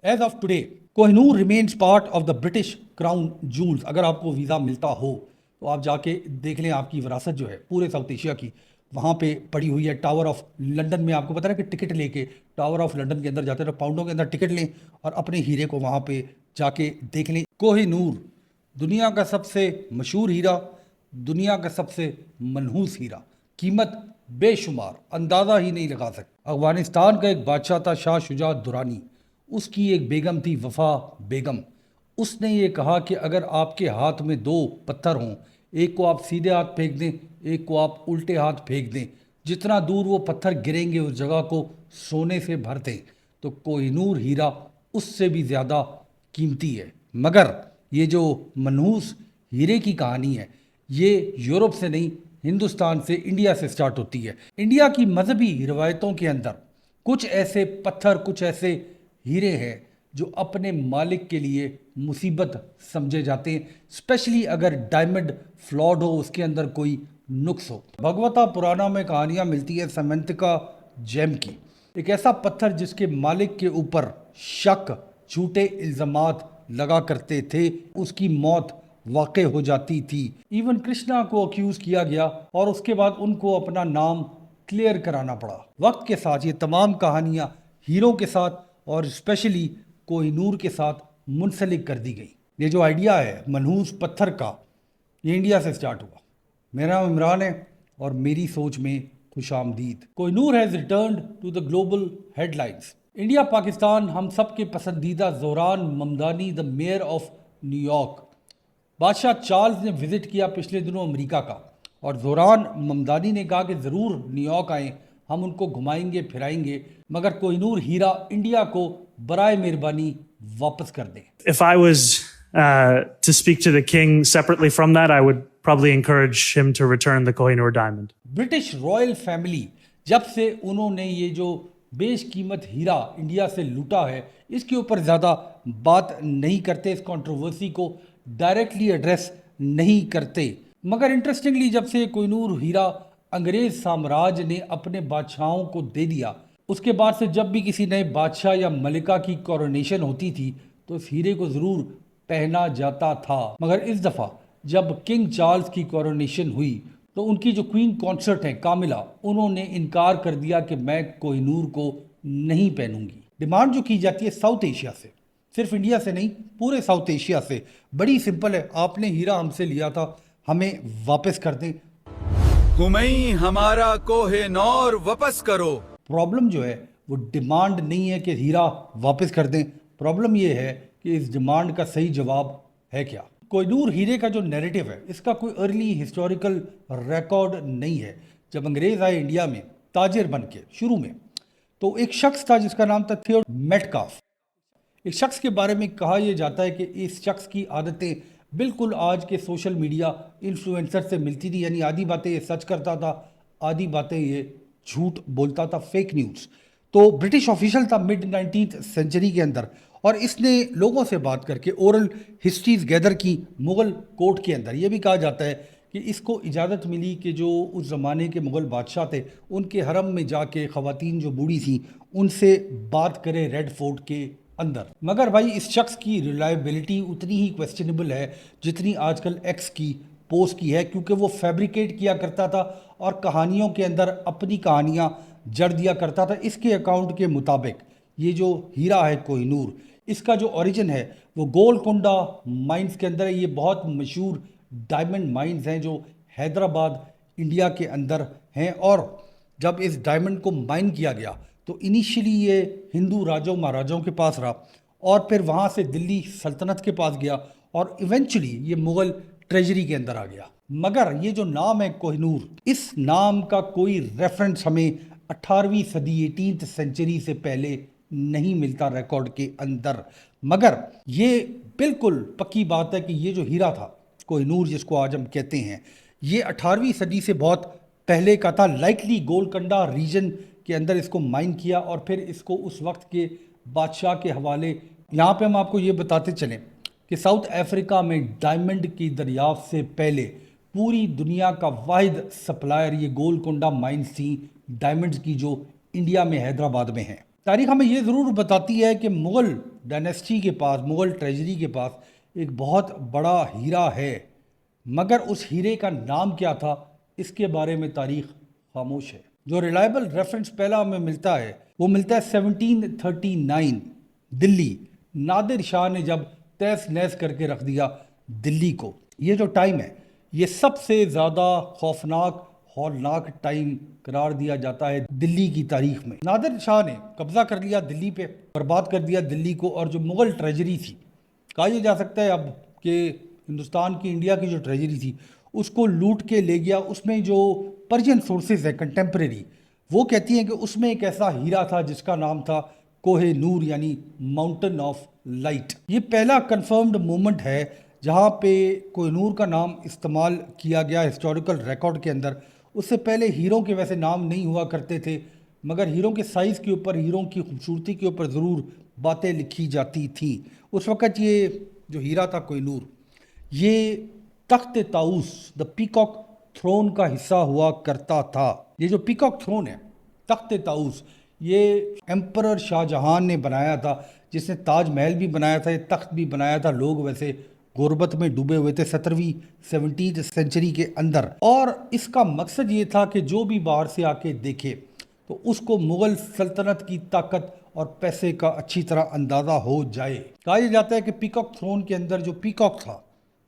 As of today Kohinoor remains part of the British crown jewels. اگر آپ کو visa ملتا ہو تو آپ جا کے دیکھ لیں, آپ کی وراثت جو ہے پورے ساؤتھ ایشیا کی وہاں پہ پڑی ہوئی ہے. ٹاور آف لنڈن میں آپ کو پتا ہے کہ ٹکٹ لے کے ٹاور آف لنڈن کے اندر جاتے ہیں تو پاؤنڈوں کے اندر ٹکٹ لیں اور اپنے ہیرے کو وہاں پہ جا کے دیکھ لیں. کوہ نور دنیا کا سب سے مشہور ہیرا, دنیا کا سب سے منحوس ہیرا, قیمت بے شمار, اندازہ ہی نہیں لگا سکتے. افغانستان کا ایک بادشاہ تھا شاہ شجاع درانی, اس کی ایک بیگم تھی وفا بیگم. اس نے یہ کہا کہ اگر آپ کے ہاتھ میں دو پتھر ہوں, ایک کو آپ سیدھے ہاتھ پھینک دیں, ایک کو آپ الٹے ہاتھ پھینک دیں, جتنا دور وہ پتھر گریں گے اس جگہ کو سونے سے بھر دیں, تو کوہ نور ہیرا اس سے بھی زیادہ قیمتی ہے. مگر یہ جو منحوس ہیرے کی کہانی ہے یہ یورپ سے نہیں, ہندوستان سے, انڈیا سے سٹارٹ ہوتی ہے. انڈیا کی مذہبی روایتوں کے اندر کچھ ایسے پتھر, کچھ ایسے ہیرے ہیں جو اپنے مالک کے لیے مصیبت سمجھے جاتے ہیں, اسپیشلی اگر ڈائمنڈ فلاڈ ہو, اس کے اندر کوئی نقص ہو. بھگوتا پرانا میں کہانیاں ملتی ہے سمنتکا جیم کی, ایک ایسا پتھر جس کے مالک کے اوپر شک, جھوٹے الزامات لگا کرتے تھے, اس کی موت واقع ہو جاتی تھی. ایون کرشنا کو اکیوز کیا گیا اور اس کے بعد ان کو اپنا نام کلیئر کرانا پڑا. وقت کے ساتھ یہ تمام کہانیاں ہیروں کے ساتھ اور اسپیشلی کوہ نور کے ساتھ منسلک کر دی گئی. یہ جو آئیڈیا ہے منحوس پتھر کا, یہ انڈیا سے سٹارٹ ہوا. میرا نام عمران ہے اور میری سوچ میں خوش آمدید. Kohinoor has returned to the global ہیڈ لائنز. انڈیا پاکستان ہم سب کے پسندیدہ Zohran Mamdani the mayor of New York. بادشاہ چارلز نے وزٹ کیا پچھلے دنوں امریکہ کا, اور زوران ممدانی نے کہا کہ ضرور نیو یارک آئیں, ہم ان کو گھمائیں گے پھرائیں گے, مگر کوہ نور ہیرا انڈیا کو برائے مہربانی واپس کر دیں. If I was to speak to the king separately from that, I would probably encourage him to return the Kohinoor diamond. British Royal family جب سے انہوں نے یہ جو بیش قیمت ہیرا انڈیا سے لوٹا ہے, اس کے اوپر زیادہ بات نہیں کرتے, اس کنٹروورسی کو ڈائریکٹلی ایڈریس نہیں کرتے. مگر انٹرسٹنگلی جب سے کوہ نور ہیرا انگریز سامراج نے اپنے بادشاہوں کو دے دیا, اس کے بعد سے جب بھی کسی نئے بادشاہ یا ملکہ کی کورونیشن ہوتی تھی تو اس ہیرے کو ضرور پہنا جاتا تھا. مگر اس دفعہ جب کنگ چارلز کی کورونیشن ہوئی تو ان کی جو کوئین کانسرٹ ہیں کاملا, انہوں نے انکار کر دیا کہ میں کوہ نور کو نہیں پہنوں گی. ڈیمانڈ جو کی جاتی ہے ساؤتھ ایشیا سے, صرف انڈیا سے نہیں, پورے ساؤتھ ایشیا سے, بڑی سمپل ہے. آپ نے ہیرا ہم سے لیا تھا, ہمیں واپس کر دیں. ہمیں ہمارا کوہ نور واپس کرو. پرابلم جو ہے وہ ڈیمانڈ نہیں ہے کہ ہیرا واپس کر دیں, پرابلم یہ ہے کہ اس ڈیمانڈ کا صحیح جواب ہے کیا. کوہ نور ہیرے کا جو نیریٹو ہے اس کا کوئی ارلی ہسٹوریکل ریکارڈ نہیں ہے. جب انگریز آئے انڈیا میں تاجر بن کے شروع میں, تو ایک شخص تھا جس کا نام تھا تھیوڈور میٹکاف. ایک شخص کے بارے میں کہا یہ جاتا ہے کہ اس شخص کی عادتیں بالکل آج کے سوشل میڈیا انفلوئنسر سے ملتی تھی, یعنی آدھی باتیں یہ سچ کرتا تھا, آدھی باتیں یہ جھوٹ بولتا تھا, فیک نیوز. تو برٹش آفیشل تھا مڈ 19th سینچری کے اندر, اور اس نے لوگوں سے بات کر کے اورل ہسٹریز گیدر کی مغل کورٹ کے اندر. یہ بھی کہا جاتا ہے کہ اس کو اجازت ملی کہ جو اس زمانے کے مغل بادشاہ تھے ان کے حرم میں جا کے خواتین جو بوڑھی تھیں ان سے بات کرے ریڈ فورٹ کے اندر. مگر بھائی اس شخص کی ریلائبلٹی اتنی ہی کویسچنیبل ہے جتنی آج کل ایکس کی پوسٹ کی ہے, کیونکہ وہ فیبریکیٹ کیا کرتا تھا اور کہانیوں کے اندر اپنی کہانیاں جڑ دیا کرتا تھا. اس کے اکاؤنٹ کے مطابق یہ جو ہیرا ہے کوہ نور, اس کا جو اوریجن ہے وہ گولکنڈا مائنز کے اندر ہے. یہ بہت مشہور ڈائمنڈ مائنز ہیں جو حیدرآباد انڈیا کے اندر ہیں, اور جب اس ڈائمنڈ کو مائن کیا گیا تو انیشلی یہ ہندو راجوں مہاراجوں کے پاس رہا, اور پھر وہاں سے دلی سلطنت کے پاس گیا, اور ایونچولی یہ مغل ٹریجری کے اندر آ گیا. مگر یہ جو نام ہے کوہ نور, اس نام کا کوئی ریفرنس ہمیں 18ویں صدی 18th سینچری سے پہلے نہیں ملتا ریکارڈ کے اندر. مگر یہ بالکل پکی بات ہے کہ یہ جو ہیرا تھا کوہ نور جس کو آج ہم کہتے ہیں, یہ 18ویں صدی سے بہت پہلے کا تھا. لائکلی گولکنڈا ریجن کے اندر اس کو مائن کیا, اور پھر اس کو اس وقت کے بادشاہ کے حوالے. یہاں پہ ہم آپ کو یہ بتاتے چلیں کہ ساؤتھ افریقہ میں ڈائمنڈ کی دریافت سے پہلے پوری دنیا کا واحد سپلائر یہ گولکنڈا مائنز تھیں ڈائمنڈز کی, جو انڈیا میں حیدرآباد میں ہیں. تاریخ ہمیں یہ ضرور بتاتی ہے کہ مغل ڈائنیسٹی کے پاس، مغل ٹریجری کے پاس ایک بہت بڑا ہیرا ہے، مگر اس ہیرے کا نام کیا تھا اس کے بارے میں تاریخ خاموش ہے۔ جو ریلائبل ریفرنس پہلا ہمیں ملتا ہے وہ ملتا ہے 1739 دلی، نادر شاہ نے جب تیس نیس کر کے رکھ دیا دلی کو۔ یہ جو ٹائم ہے یہ سب سے زیادہ خوفناک، ہولناک ٹائم قرار دیا جاتا ہے دلی کی تاریخ میں۔ نادر شاہ نے قبضہ کر لیا دلی پہ، برباد کر دیا دلی کو، اور جو مغل ٹریجری تھی، کہا یہ جا سکتا ہے اب کہ ہندوستان کی، انڈیا کی جو ٹریجری تھی اس کو لوٹ کے لے گیا۔ اس میں جو پرشین سورسز ہے کنٹمپریری، وہ کہتی ہیں کہ اس میں ایک ایسا ہیرا تھا جس کا نام تھا کوہ نور، یعنی ماؤنٹن آف لائٹ۔ یہ پہلا کنفرمڈ مومنٹ ہے جہاں پہ کوہ نور کا نام استعمال کیا گیا ہسٹوریکل ریکارڈ کے اندر۔ اس سے پہلے ہیروں کے ویسے نام نہیں ہوا کرتے تھے، مگر ہیروں کے سائز کے اوپر، ہیروں کی خوبصورتی کے اوپر ضرور باتیں لکھی جاتی تھیں۔ اس وقت یہ جو ہیرا تھا کوہ نور، یہ تخت طاؤس، دا پیکاک تھرون کا حصہ ہوا کرتا تھا۔ یہ جو پیکاک تھرون ہے، تخت طاؤس، یہ ایمپرر شاہ جہان نے بنایا تھا، جس نے تاج محل بھی بنایا تھا، یہ تخت بھی بنایا تھا۔ لوگ ویسے غربت میں ڈوبے ہوئے تھے 17ویں سینچری کے اندر، اور اس کا مقصد یہ تھا کہ جو بھی باہر سے آ کے دیکھے تو اس کو مغل سلطنت کی طاقت اور پیسے کا اچھی طرح اندازہ ہو جائے۔ کہا یہ جاتا ہے کہ پیکاک تھرون کے اندر جو پیکاک تھا،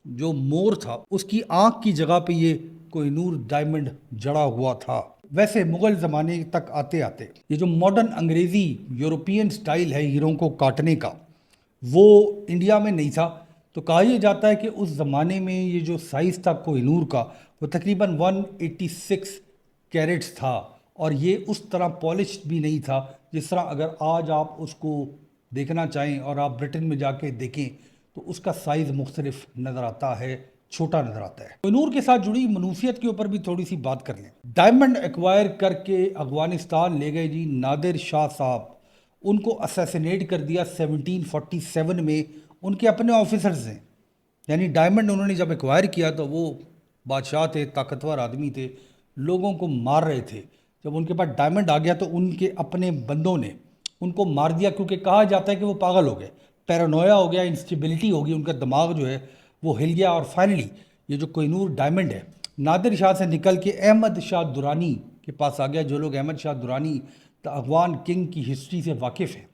جو مور تھا، اس کی آنکھ کی جگہ پہ یہ کوہ نور ڈائمنڈ جڑا ہوا تھا۔ ویسے مغل زمانے تک آتے آتے یہ جو ماڈرن انگریزی یورپین سٹائل ہے ہیروں کو کاٹنے کا، وہ انڈیا میں نہیں تھا۔ تو کہا یہ جاتا ہے کہ اس زمانے میں یہ جو سائز تھا کوہ نور کا، وہ تقریباً 186 کیرٹس تھا، اور یہ اس طرح پالش بھی نہیں تھا جس طرح اگر آج آپ اس کو دیکھنا چاہیں اور آپ برٹن میں جا کے دیکھیں تو اس کا سائز مختلف نظر آتا ہے، چھوٹا نظر آتا ہے۔ کوہ نور کے ساتھ جڑی منوفیت کے اوپر بھی تھوڑی سی بات کر لیں۔ ڈائمنڈ ایکوائر کر کے افغانستان لے گئے جی نادر شاہ صاحب، ان کو اسیسینیٹ کر دیا 1747 میں، ان کے اپنے آفیسرز ہیں۔ یعنی ڈائمنڈ انہوں نے جب ایکوائر کیا تو وہ بادشاہ تھے، طاقتور آدمی تھے، لوگوں کو مار رہے تھے۔ جب ان کے پاس ڈائمنڈ آ گیا تو ان کے اپنے بندوں نے ان کو مار دیا، کیونکہ کہا جاتا ہے کہ وہ پاگل ہو گئے، پیرانویا ہو گیا، انسٹیبلٹی ہو گئی، ان کا دماغ جو ہے وہ ہل گیا۔ اور فائنلی یہ جو کوہ نور ڈائمنڈ ہے نادر شاہ سے نکل کے احمد شاہ درانی کے پاس آ گیا۔ جو لوگ احمد شاہ درانی دا افغان کنگ کی ہسٹری سے واقف ہیں،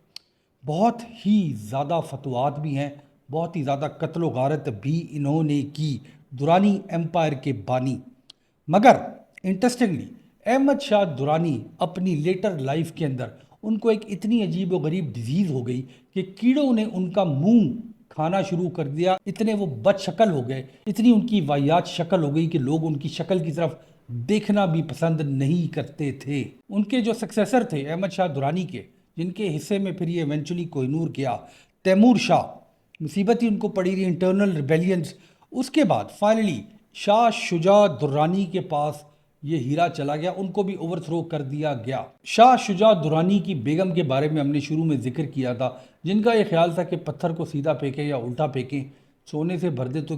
بہت ہی زیادہ فتوحات بھی ہیں، بہت ہی زیادہ قتل و غارت بھی انہوں نے کی، درانی ایمپائر کے بانی۔ مگر انٹرسٹنگلی احمد شاہ درانی اپنی لیٹر لائف کے اندر ان کو ایک اتنی عجیب و غریب ڈیزیز ہو گئی کہ کیڑوں نے ان کا منہ کھانا شروع کر دیا، اتنے وہ بد شکل ہو گئے، اتنی ان کی واہیات شکل ہو گئی کہ لوگ ان کی شکل کی طرف دیکھنا بھی پسند نہیں کرتے تھے۔ ان کے جو سکسیسر تھے احمد شاہ درانی کے، جن کے حصے میں پھر یہ ایونچولی کوہ نور گیا، تیمور شاہ، مصیبت ہی ان کو پڑی رہی، انٹرنل ریبیلینز۔ اس کے بعد فائنلی شاہ شجاع درانی کے پاس یہ ہیرا چلا گیا، ان کو بھی اوور تھرو کر دیا گیا۔ شاہ شجاع درانی کی بیگم کے بارے میں ہم نے شروع میں ذکر کیا تھا، جن کا یہ خیال تھا کہ پتھر کو سیدھا پھینکیں یا الٹا پھینکیں، سونے سے بھر دے تو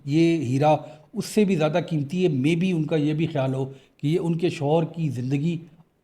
یہ ہیرا اس سے بھی زیادہ قیمتی ہے۔ مے بی ان کا یہ بھی خیال ہو کہ یہ ان کے شوہر کی زندگی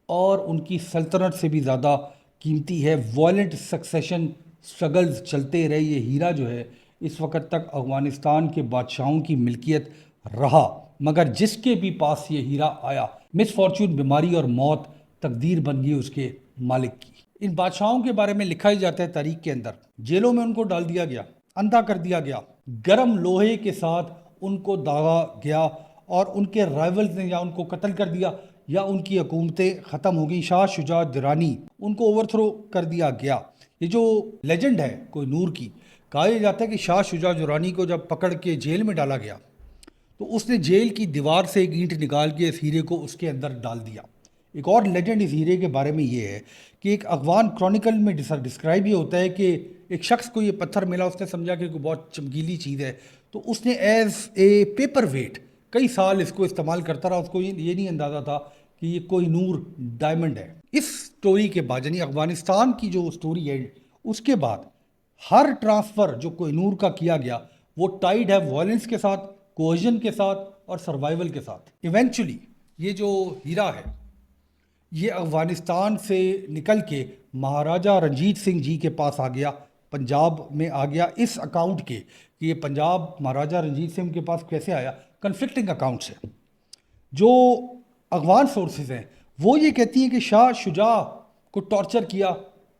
اور ان کی سلطنت سے بھی زیادہ قیمتی ہے۔ وائلنٹ سکسیشن سٹرگلز چلتے رہے، یہ ہیرا جو ہے اس وقت تک افغانستان کے بادشاہوں کی ملکیت رہا، مگر جس کے بھی پاس یہ ہیرا آیا، مس فارچون، بیماری اور موت تقدیر بن گئی اس کے مالک کی۔ ان بادشاہوں کے بارے میں لکھا ہی جاتا ہے تاریخ کے اندر، جیلوں میں ان کو ڈال دیا گیا، اندھا کر دیا گیا، گرم لوہے کے ساتھ ان کو داغا گیا، اور ان کے رائیولز نے یا ان کو قتل کر دیا یا ان کی حکومتیں ختم ہو گئیں۔ شاہ شجاع درانی، ان کو اوور تھرو کر دیا گیا۔ یہ جو لیجنڈ ہے کوہ نور کی، کہا یہ جاتا ہے کہ شاہ شجاع درانی کو جب پکڑ کے جیل میں ڈالا گیا تو اس نے جیل کی دیوار سے ایک اینٹ نکال کے اس ہیرے کو اس کے اندر ڈال دیا۔ ایک اور لیجنڈ اس ہیرے کے بارے میں یہ ہے کہ ایک افغان کرونیکل میں ڈسکرائب یہ ہوتا ہے کہ ایک شخص کو یہ پتھر ملا، اس نے سمجھا کہ کوئی بہت چمکیلی چیز ہے، تو اس نے ایز اے پیپر ویٹ کئی سال اس کو استعمال کرتا رہا۔ اس کو یہ نہیں اندازہ تھا کہ یہ کوہ نور ڈائمنڈ ہے۔ اس سٹوری کے بعد، یعنی افغانستان کی جو سٹوری ہے، اس کے بعد ہر ٹرانسفر جو کوہ نور کا کیا گیا وہ ٹائیڈ ہے وائلنس کے ساتھ، کوہیژن کے ساتھ اور سروائیول کے ساتھ۔ ایونچولی یہ جو ہیرا ہے یہ افغانستان سے نکل کے مہاراجہ رنجیت سنگھ جی کے پاس آ گیا، پنجاب میں آ گیا اس اکاؤنٹ کے کہ یہ پنجاب مہاراجہ رنجیت سنگھ کے پاس کیسے آیا، کنفلکٹنگ اکاؤنٹس ہیں۔ جو افغان سورسز ہیں وہ یہ کہتی ہیں کہ شاہ شجاع کو ٹارچر کیا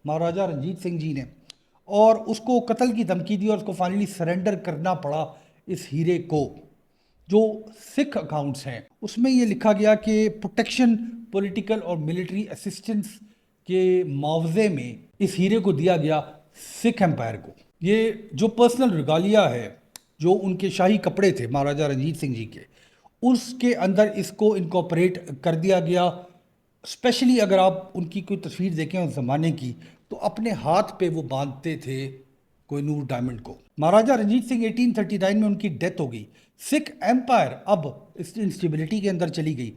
مہاراجہ رنجیت سنگھ جی نے اور اس کو قتل کی دھمکی دی اور اس کو فائنلی سرنڈر کرنا پڑا اس ہیرے کو۔ جو سکھ اکاؤنٹس ہیں اس میں یہ لکھا گیا کہ پروٹیکشن، پولیٹیکل اور ملٹری اسسٹنس کے معاوضے میں اس ہیرے کو دیا گیا سکھ امپائر کو۔ یہ جو پرسنل ریگالیہ ہے، جو ان کے شاہی کپڑے تھے مہاراجہ رنجیت سنگھ جی کے، اس کے اندر اس کو انکارپوریٹ کر دیا گیا۔ اسپیشلی اگر آپ ان کی کوئی تصویر دیکھیں اس زمانے کی تو اپنے ہاتھ پہ وہ باندھتے تھے کوہ نور ڈائمنڈ کو۔ مہاراجہ رنجیت سنگھ 1839 میں ان کی ڈیتھ ہو گئی۔ سکھ ایمپائر اب اس انسٹیبلٹی کے اندر چلی گئی۔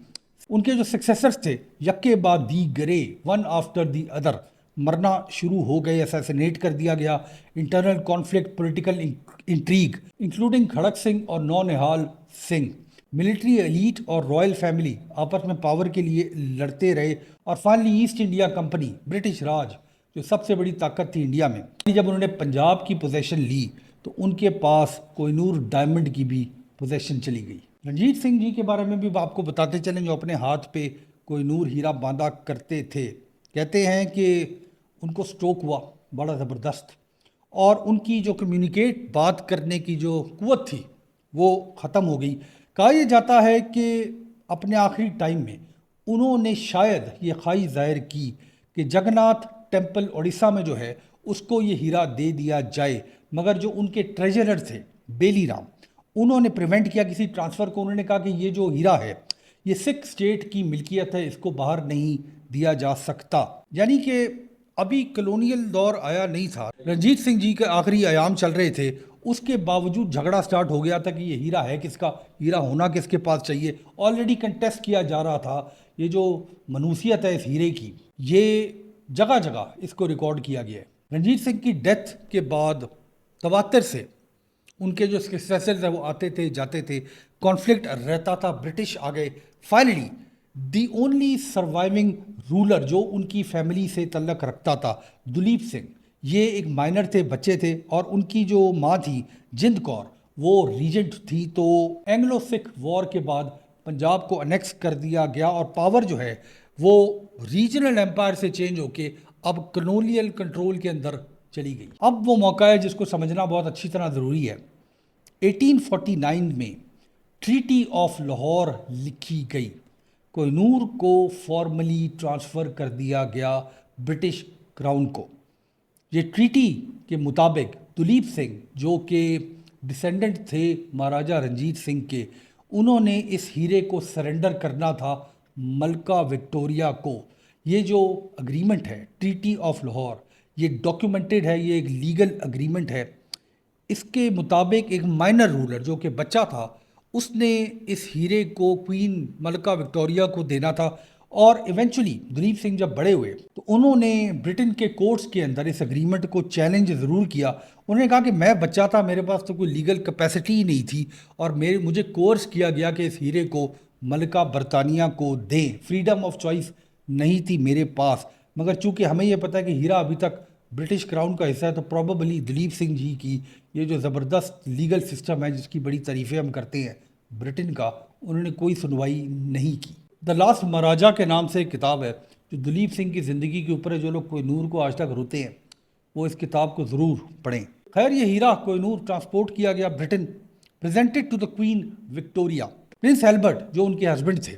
ان کے جو سکسیسرز تھے یکے بعد دیگرے، ون آفٹر دی ادر، مرنا شروع ہو گئے، اسیسینیٹ کر دیا گیا۔ Internal conflict, political intrigue including Kharak Singh اور نونہال سنگھ، ملٹری ایلیٹ اور رائل فیملی آپس میں پاور کے لیے لڑتے رہے، اور finally East India Company, British Raj جو سب سے بڑی طاقت تھی انڈیا میں، جب انہوں نے پنجاب کی پوزیشن لی تو ان کے پاس کوہ نور ڈائمنڈ کی بھی پوزیشن چلی گئی۔ رنجیت سنگھ جی کے بارے میں بھی آپ کو بتاتے چلیں، جو اپنے ہاتھ پہ کوہ نور ہیرا باندھا کرتے تھے۔ کہتے ہیں کہ ان کو سٹروک ہوا بڑا زبردست، اور ان کی جو کمیونیکیٹ بات کرنے کی جو قوت تھی وہ ختم ہو گئی۔ کہا یہ جاتا ہے کہ اپنے آخری ٹائم میں انہوں نے شاید یہ خواہش ظاہر کی کہ جگن ناتھ ٹیمپل اڑیسہ میں جو ہے اس کو یہ ہیرا دے دیا جائے، مگر جو ان کے ٹریجرر تھے بیلی رام، انہوں نے پریونٹ کیا کسی ٹرانسفر کو۔ انہوں نے کہا کہ یہ جو ہیرا ہے یہ سکھ اسٹیٹ کی ملکیت ہے، اس کو باہر نہیں دیا جا سکتا۔ یعنی کہ ابھی کلونیل دور آیا نہیں تھا، رنجیت سنگھ جی کے آخری ایام چل رہے تھے، اس کے باوجود جھگڑا سٹارٹ ہو گیا تھا کہ یہ ہیرا ہے کس کا، ہیرا ہونا کس کے پاس چاہیے۔ آلریڈی کنٹیسٹ کیا جا رہا تھا۔ یہ جو منوسیت ہے اس ہیرے کی، یہ جگہ جگہ اس کو ریکارڈ کیا گیا ہے۔ رنجیت سنگھ کی ڈیتھ کے بعد تواتر سے ان کے جو سکسیسرز ہیں وہ آتے تھے جاتے تھے، کانفلکٹ رہتا تھا، برٹش آ گئے۔ Finally the only surviving ruler جو ان کی فیملی سے تعلق رکھتا تھا، دلیپ سنگھ، یہ ایک مائنر تھے، بچے تھے، اور ان کی جو ماں تھی جند کور وہ ریجنٹ تھی۔ تو اینگلو سکھ وار کے بعد پنجاب کو انیکس کر دیا گیا، اور پاور جو ہے وہ ریجنل ایمپائر سے چینج ہو کے اب کلونیل کنٹرول کے اندر چلی گئی۔ اب وہ موقع ہے جس کو سمجھنا بہت اچھی طرح ضروری ہے۔ 1849 میں ٹریٹی آف لاہور لکھی گئی، کوہ نور کو فارملی ٹرانسفر کر دیا گیا برٹش کراؤن کو۔ یہ ٹریٹی کے مطابق دلیپ سنگھ جو کہ ڈسینڈنٹ تھے مہاراجہ رنجیت سنگھ کے، انہوں نے اس ہیرے کو سرنڈر کرنا تھا ملکہ وکٹوریہ کو۔ یہ جو اگریمنٹ ہے ٹریٹی آف لاہور، یہ ڈاکیومنٹڈ ہے، یہ ایک لیگل اگریمنٹ ہے۔ اس کے مطابق ایک مائنر رولر جو کہ بچہ تھا، اس نے اس ہیرے کو کوئین ملکہ وکٹوریہ کو دینا تھا، اور ایونچولی دلیپ سنگھ جب بڑے ہوئے تو انہوں نے برٹن کے کورٹس کے اندر اس اگریمنٹ کو چیلنج ضرور کیا۔ انہوں نے کہا کہ میں بچہ تھا، میرے پاس تو کوئی لیگل کیپیسٹی ہی نہیں تھی، اور مجھے کورس کیا گیا کہ اس ہیرے کو ملکہ برطانیہ کو دیں، فریڈم آف چوائس نہیں تھی میرے پاس۔ مگر چونکہ ہمیں یہ پتہ ہے کہ ہیرا ابھی تک برٹش کراؤن کا حصہ ہے، تو پروبیبلی دلیپ سنگھ جی کی یہ جو زبردست لیگل سسٹم ہے جس کی بڑی تعریفیں ہم کرتے ہیں برٹن کا، انہوں نے کوئی سنوائی نہیں کی۔ دا لاسٹ مہاراجہ کے نام سے ایک کتاب ہے جو دلیپ سنگھ کی زندگی کے اوپر ہے۔ جو لوگ کوہ نور کو آج تک روتے ہیں وہ اس کتاب کو ضرور پڑھیں۔ خیر، یہ ہیرا کوہ نور ٹرانسپورٹ کیا گیا Britain, presented to the Queen Victoria. Prince Albert جو ان کے ہسبینڈ تھے،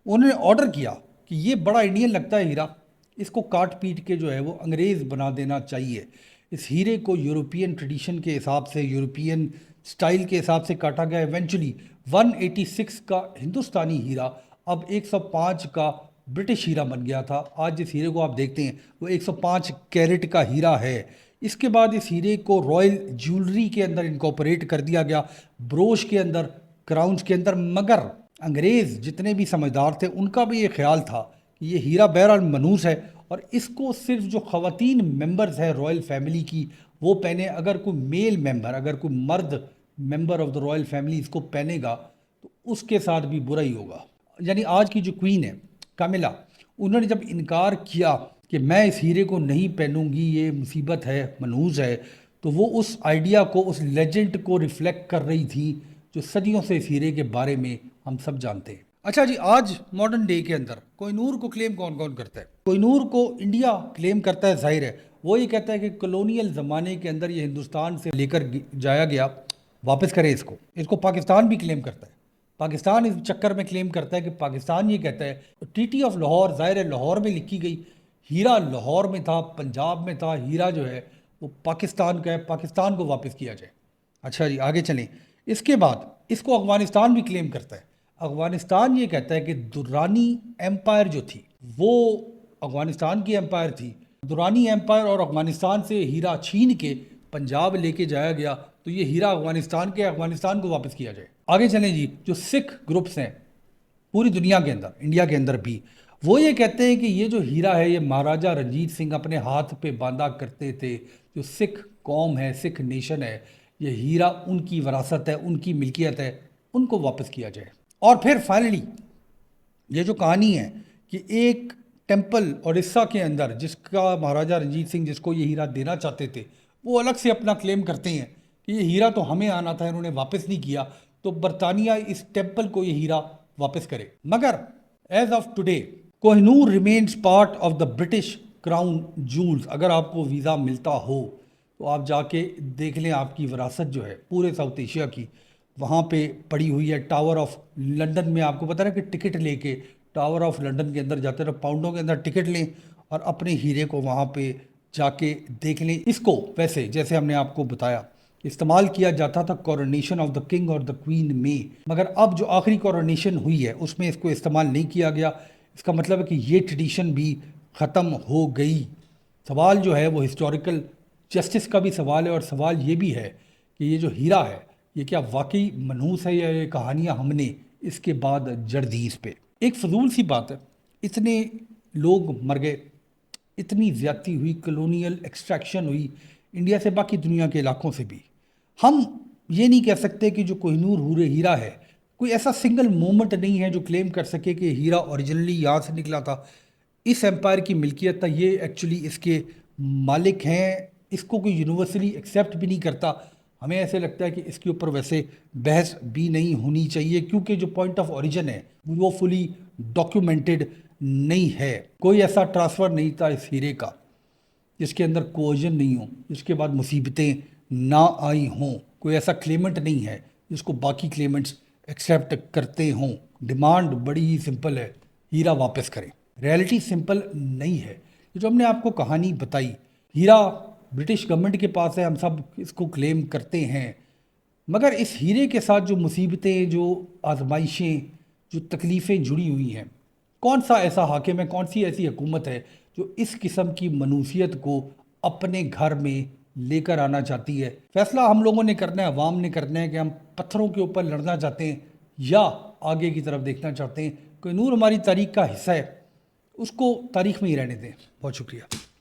انہوں نے آرڈر کیا کہ یہ بڑا انڈین لگتا ہے ہیرا، اس کو کاٹ پیٹ کے جو ہے وہ انگریز بنا دینا چاہیے۔ اس ہیرے کو یورپین ٹریڈیشن کے حساب سے، یورپین سٹائل کے حساب سے کاٹا گیا۔ ایونچولی 186 کا ہندوستانی ہیرا اب 105 کا برٹش ہیرا بن گیا تھا۔ آج جس ہیرے کو آپ دیکھتے ہیں وہ 105 کیرٹ کا ہیرا ہے۔ اس کے بعد اس ہیرے کو رائل جیولری کے اندر انکارپوریٹ کر دیا گیا، بروش کے اندر، کراؤنز کے اندر۔ مگر انگریز جتنے بھی سمجھدار تھے ان کا بھی یہ خیال تھا کہ یہ ہیرا بہرحال منحوس ہے، اور اس کو صرف جو خواتین ممبرز ہیں رائل فیملی کی وہ پہنے۔ اگر کوئی میل ممبر، اگر کوئی مرد member of the royal family اس کو پہنے گا تو اس کے ساتھ بھی برا ہی ہوگا۔ یعنی آج کی جو کوئین ہے کاملا، انہوں نے جب انکار کیا کہ میں اس ہیرے کو نہیں پہنوں گی، یہ مصیبت ہے، منحوس ہے، تو وہ اس آئیڈیا کو، اس لیجنڈ کو ریفلیکٹ کر رہی تھی جو صدیوں سے اس ہیرے کے بارے میں ہم سب جانتے ہیں۔ اچھا جی، آج ماڈرن ڈے کے اندر کوہ نور کو کلیم کون کون کرتا ہے؟ کوہ نور کو انڈیا کلیم کرتا ہے، ظاہر ہے وہ یہ کہتا ہے کہ کلونیل زمانے کے اندر یہ ہندوستان سے لے کر جایا گیا، واپس کرے اس کو پاکستان بھی کلیم کرتا ہے۔ پاکستان اس چکر میں کلیم کرتا ہے کہ پاکستان یہ کہتا ہے ٹریٹی آف لاہور، ظاہر ہے لاہور میں لکھی گئی، ہیرا لاہور میں تھا، پنجاب میں تھا، ہیرا جو ہے وہ پاکستان کا ہے، پاکستان کو واپس کیا جائے۔ اچھا جی، آگے چلیں۔ اس کے بعد اس کو افغانستان بھی کلیم کرتا ہے۔ افغانستان یہ کہتا ہے کہ درانی ایمپائر جو تھی وہ افغانستان کی ایمپائر تھی، درانی ایمپائر، اور افغانستان سے ہیرا چھین کے پنجاب لے کے جایا گیا، تو یہ ہیرا افغانستان کے، افغانستان کو واپس کیا جائے۔ آگے چلیں جی، جو سکھ گروپس ہیں پوری دنیا کے اندر، انڈیا کے اندر بھی، وہ یہ کہتے ہیں کہ یہ جو ہیرا ہے یہ مہاراجہ رنجیت سنگھ اپنے ہاتھ پہ باندھا کرتے تھے، جو سکھ قوم ہے، سکھ نیشن ہے، یہ ہیرا ان کی وراثت ہے، ان کی ملکیت ہے، ان کو واپس کیا جائے۔ اور پھر فائنلی یہ جو کہانی ہے کہ ایک ٹیمپل اڑیسہ کے اندر جس کا مہاراجہ رنجیت سنگھ جس کو یہ ہیرا دینا چاہتے تھے، وہ الگ سے اپنا کلیم کرتے ہیں کہ یہ ہیرا تو ہمیں آنا تھا، انہوں نے واپس نہیں کیا، تو برطانیہ اس ٹیمپل کو یہ ہیرا واپس کرے۔ مگر as of today Kohinoor remains part of the British crown jewels. اگر آپ کو ویزا ملتا ہو تو آپ جا کے دیکھ لیں، آپ کی وراثت جو ہے پورے ساؤتھ ایشیا کی وہاں پہ پڑی ہوئی ہے۔ ٹاور آف لنڈن میں آپ کو پتہ ہے کہ ٹکٹ لے کے ٹاور آف لنڈن کے اندر جاتے ہیں، پاؤنڈوں کے اندر ٹکٹ لیں اور اپنے ہیرے کو وہاں پہ جا کے دیکھ لیں۔ اس کو ویسے جیسے ہم نے آپ کو بتایا استعمال کیا جاتا تھا کورونیشن آف دا کنگ اور دا کوئین میں، مگر اب جو آخری کورونیشن ہوئی ہے اس میں اس کو استعمال نہیں کیا گیا۔ اس کا مطلب ہے کہ یہ ٹریڈیشن بھی ختم ہو گئی۔ سوال جو ہے وہ ہسٹوریکل جسٹس کا بھی سوال ہے، اور سوال یہ بھی ہے کہ یہ جو ہیرا ہے یہ کیا واقعی منحوس ہے، یا یہ کہانیاں ہم نے اس کے بعد جڑ دی اس پہ۔ ایک فضول سی بات ہے، اتنے لوگ مر گئے، اتنی زیادتی ہوئی، کلونیل ایکسٹریکشن ہوئی انڈیا سے، باقی دنیا کے علاقوں سے بھی۔ ہم یہ نہیں کہہ سکتے کہ جو کوہ نور ہیرا ہے کوئی ایسا سنگل مومنٹ نہیں ہے جو کلیم کر سکے کہ ہیرا اوریجنلی یہاں سے نکلا تھا، اس ایمپائر کی ملکیت تھا، یہ ایکچولی اس کے مالک ہیں۔ اس کو کوئی یونیورسلی ایکسیپٹ بھی نہیں کرتا۔ ہمیں ایسے لگتا ہے کہ اس کے اوپر ویسے بحث بھی نہیں ہونی چاہیے، کیونکہ جو پوائنٹ آف اوریجن ہے وہ فلی ڈاکیومنٹڈ نہیں ہے۔ کوئی ایسا ٹرانسفر نہیں تھا اس ہیرے کا جس کے اندر کوئجن نہیں ہو، جس کے بعد مصیبتیں نہ آئی ہوں۔ کوئی ایسا کلیمنٹ نہیں ہے جس کو باقی کلیمنٹس ایکسیپٹ کرتے ہوں۔ ڈیمانڈ بڑی ہی سمپل ہے، ہیرا واپس کریں۔ ریالٹی سمپل نہیں ہے۔ جو ہم نے آپ کو کہانی بتائی، ہیرا برٹش گورنمنٹ کے پاس ہے، ہم سب اس کو کلیم کرتے ہیں، مگر اس ہیرے کے ساتھ جو مصیبتیں، جو آزمائشیں، جو تکلیفیں جڑی ہوئی ہیں، کون سا ایسا حاکم ہے، کون سی ایسی حکومت ہے جو اس قسم کی منوسیت کو اپنے گھر میں لے کر آنا چاہتی ہے؟ فیصلہ ہم لوگوں نے کرنا ہے، عوام نے کرنا ہے کہ ہم پتھروں کے اوپر لڑنا چاہتے ہیں یا آگے کی طرف دیکھنا چاہتے ہیں۔ کوہ نور ہماری تاریخ کا حصہ ہے، اس کو تاریخ میں ہی رہنے دیں۔ بہت شکریہ۔